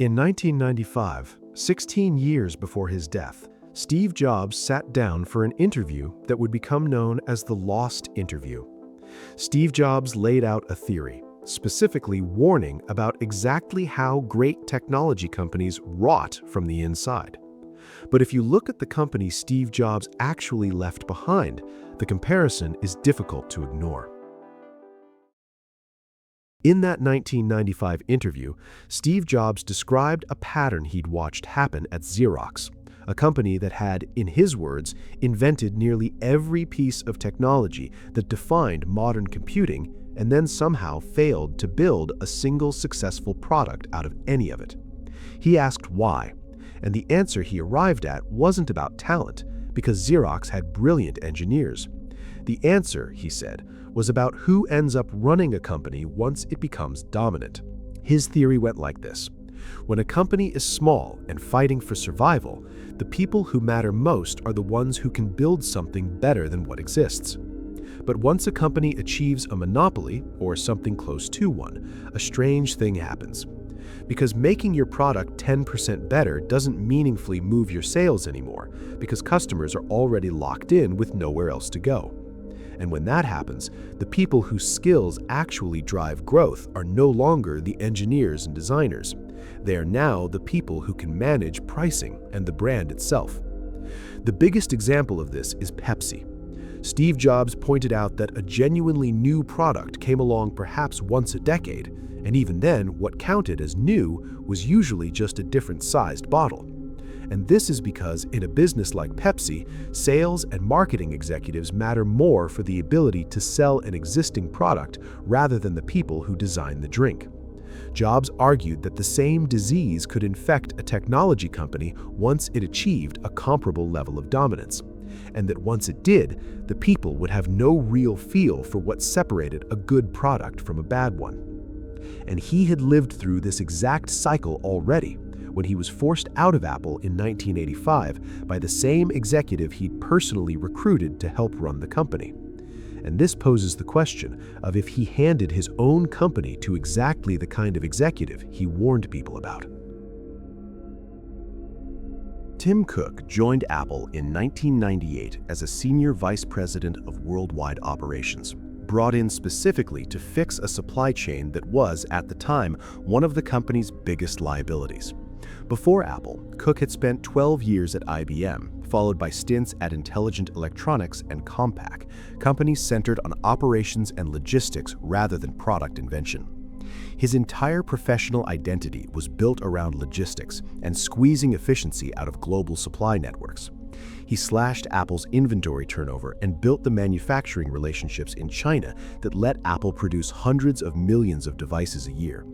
In 1995, 16 years before his death, Steve Jobs sat down for an interview that would become known as the Lost Interview. Steve Jobs laid out a theory, specifically warning about exactly how great technology companies rot from the inside. But if you look at the company Steve Jobs actually left behind, the comparison is difficult to ignore. In that 1995 interview, Steve Jobs described a pattern he'd watched happen at Xerox, a company that had, in his words, invented nearly every piece of technology that defined modern computing and then somehow failed to build a single successful product out of any of it. He asked why, and the answer he arrived at wasn't about talent, because Xerox had brilliant engineers. The answer, he said, was about who ends up running a company once it becomes dominant. His theory went like this. When a company is small and fighting for survival, the people who matter most are the ones who can build something better than what exists. But once a company achieves a monopoly, or something close to one, a strange thing happens. Because making your product 10% better doesn't meaningfully move your sales anymore, because customers are already locked in with nowhere else to go. And when that happens, the people whose skills actually drive growth are no longer the engineers and designers. They are now the people who can manage pricing and the brand itself. The biggest example of this is Pepsi. Steve Jobs pointed out that a genuinely new product came along perhaps once a decade, and even then, what counted as new was usually just a different-sized bottle. And this is because in a business like Pepsi, sales and marketing executives matter more for the ability to sell an existing product rather than the people who design the drink. Jobs argued that the same disease could infect a technology company once it achieved a comparable level of dominance, and that once it did, the people would have no real feel for what separated a good product from a bad one. And he had lived through this exact cycle already, when he was forced out of Apple in 1985 by the same executive he'd personally recruited to help run the company. And this poses the question of if he handed his own company to exactly the kind of executive he warned people about. Tim Cook joined Apple in 1998 as a senior vice president of worldwide operations, brought in specifically to fix a supply chain that was, at the time, one of the company's biggest liabilities. Before Apple, Cook had spent 12 years at IBM, followed by stints at Intelligent Electronics and Compaq, companies centered on operations and logistics rather than product invention. His entire professional identity was built around logistics and squeezing efficiency out of global supply networks. He slashed Apple's inventory turnover and built the manufacturing relationships in China that let Apple produce hundreds of millions of devices a year.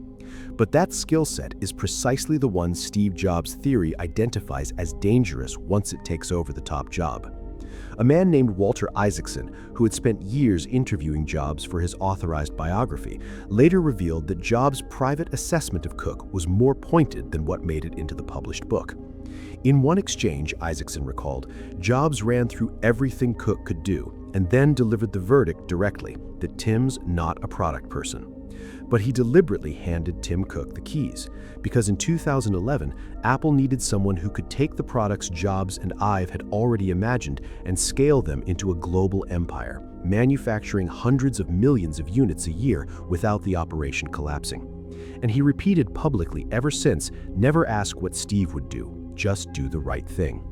But that skill set is precisely the one Steve Jobs' theory identifies as dangerous once it takes over the top job. A man named Walter Isaacson, who had spent years interviewing Jobs for his authorized biography, later revealed that Jobs' private assessment of Cook was more pointed than what made it into the published book. In one exchange, Isaacson recalled, Jobs ran through everything Cook could do and then delivered the verdict directly that Tim's not a product person. But he deliberately handed Tim Cook the keys, because in 2011, Apple needed someone who could take the products Jobs and Ive had already imagined and scale them into a global empire, manufacturing hundreds of millions of units a year without the operation collapsing. And he repeated publicly ever since, never ask what Steve would do, just do the right thing.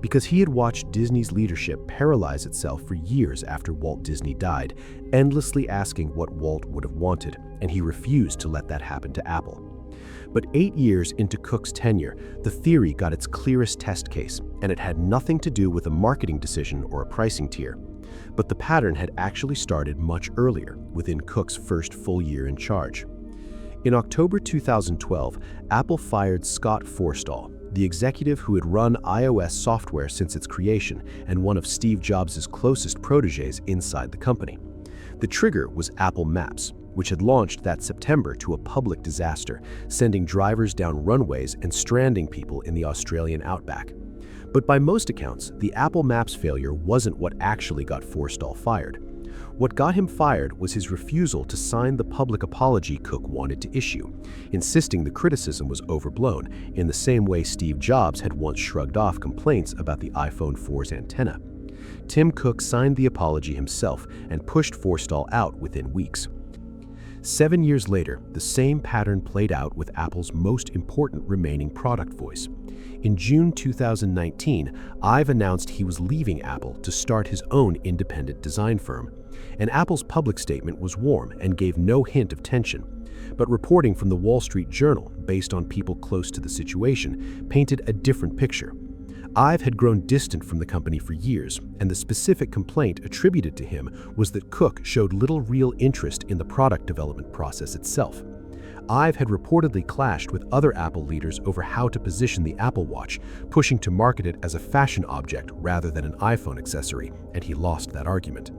Because he had watched Disney's leadership paralyze itself for years after Walt Disney died, endlessly asking what Walt would have wanted, and he refused to let that happen to Apple. But 8 years into Cook's tenure, the theory got its clearest test case, and it had nothing to do with a marketing decision or a pricing tier. But the pattern had actually started much earlier, within Cook's first full year in charge. In October 2012, Apple fired Scott Forstall, the executive who had run iOS software since its creation and one of Steve Jobs' closest protégés inside the company. The trigger was Apple Maps, which had launched that September to a public disaster, sending drivers down runways and stranding people in the Australian outback. But by most accounts, the Apple Maps failure wasn't what actually got Forstall fired. What got him fired was his refusal to sign the public apology Cook wanted to issue, insisting the criticism was overblown in the same way Steve Jobs had once shrugged off complaints about the iPhone 4's antenna. Tim Cook signed the apology himself and pushed Forstall out within weeks. 7 years later, the same pattern played out with Apple's most important remaining product voice. In June 2019, Ive announced he was leaving Apple to start his own independent design firm. And Apple's public statement was warm and gave no hint of tension. But reporting from the Wall Street Journal, based on people close to the situation, painted a different picture. Ive had grown distant from the company for years, and the specific complaint attributed to him was that Cook showed little real interest in the product development process itself. Ive had reportedly clashed with other Apple leaders over how to position the Apple Watch, pushing to market it as a fashion object rather than an iPhone accessory, and he lost that argument.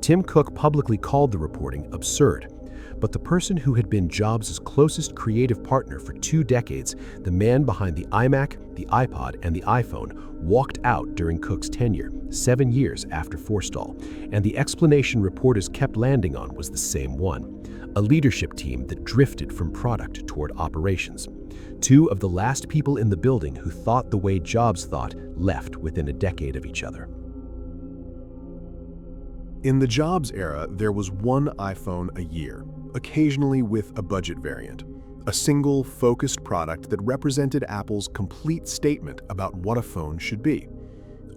Tim Cook publicly called the reporting absurd. But the person who had been Jobs' closest creative partner for 2 decades, the man behind the iMac, the iPod, and the iPhone, walked out during Cook's tenure, 7 years after Forstall, and the explanation reporters kept landing on was the same one: a leadership team that drifted from product toward operations. 2 of the last people in the building who thought the way Jobs thought left within a decade of each other. In the Jobs era, there was one iPhone a year, occasionally with a budget variant, a single, focused product that represented Apple's complete statement about what a phone should be.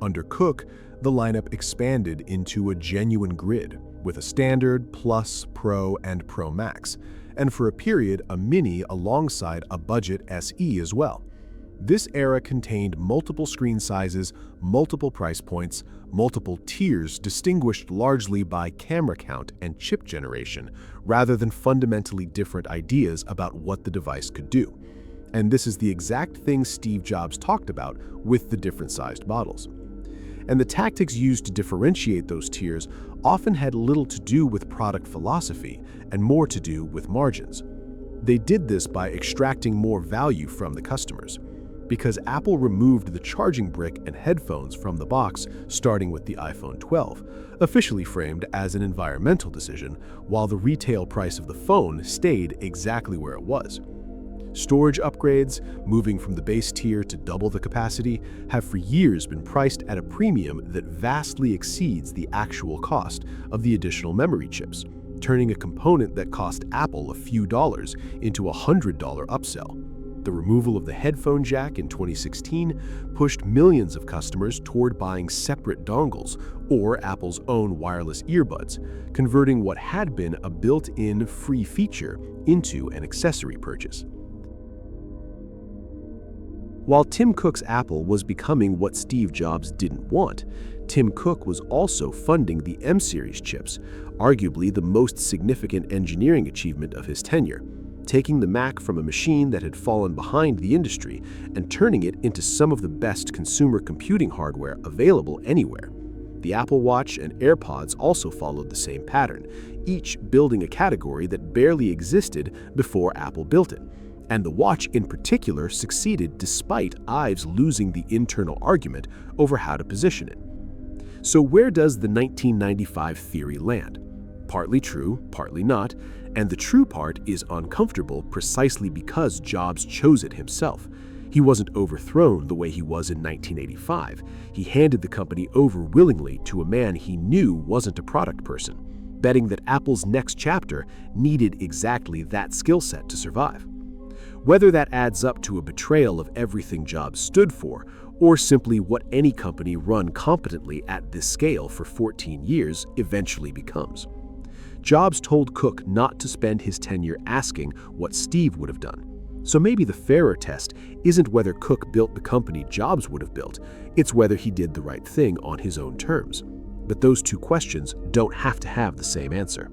Under Cook, the lineup expanded into a genuine grid, with a standard, Plus, Pro, and Pro Max, and for a period a Mini alongside a budget SE as well. This era contained multiple screen sizes, multiple price points, multiple tiers distinguished largely by camera count and chip generation, rather than fundamentally different ideas about what the device could do. And this is the exact thing Steve Jobs talked about with the different sized models. And the tactics used to differentiate those tiers often had little to do with product philosophy and more to do with margins. They did this by extracting more value from the customers. Because Apple removed the charging brick and headphones from the box starting with the iPhone 12, officially framed as an environmental decision, while the retail price of the phone stayed exactly where it was. Storage upgrades, moving from the base tier to double the capacity, have for years been priced at a premium that vastly exceeds the actual cost of the additional memory chips, turning a component that cost Apple a few dollars into a $100 upsell. The removal of the headphone jack in 2016 pushed millions of customers toward buying separate dongles or Apple's own wireless earbuds, converting what had been a built-in free feature into an accessory purchase. While Tim Cook's Apple was becoming what Steve Jobs didn't want, Tim Cook was also funding the M-series chips, arguably the most significant engineering achievement of his tenure, taking the Mac from a machine that had fallen behind the industry and turning it into some of the best consumer computing hardware available anywhere. The Apple Watch and AirPods also followed the same pattern, each building a category that barely existed before Apple built it. And the watch in particular succeeded despite Ive's losing the internal argument over how to position it. So where does the 1995 theory land? Partly true, partly not, and the true part is uncomfortable precisely because Jobs chose it himself. He wasn't overthrown the way he was in 1985. He handed the company over willingly to a man he knew wasn't a product person, betting that Apple's next chapter needed exactly that skill set to survive. Whether that adds up to a betrayal of everything Jobs stood for, or simply what any company run competently at this scale for 14 years eventually becomes. Jobs told Cook not to spend his tenure asking what Steve would have done. So maybe the fairer test isn't whether Cook built the company Jobs would have built, it's whether he did the right thing on his own terms. But those two questions don't have to have the same answer.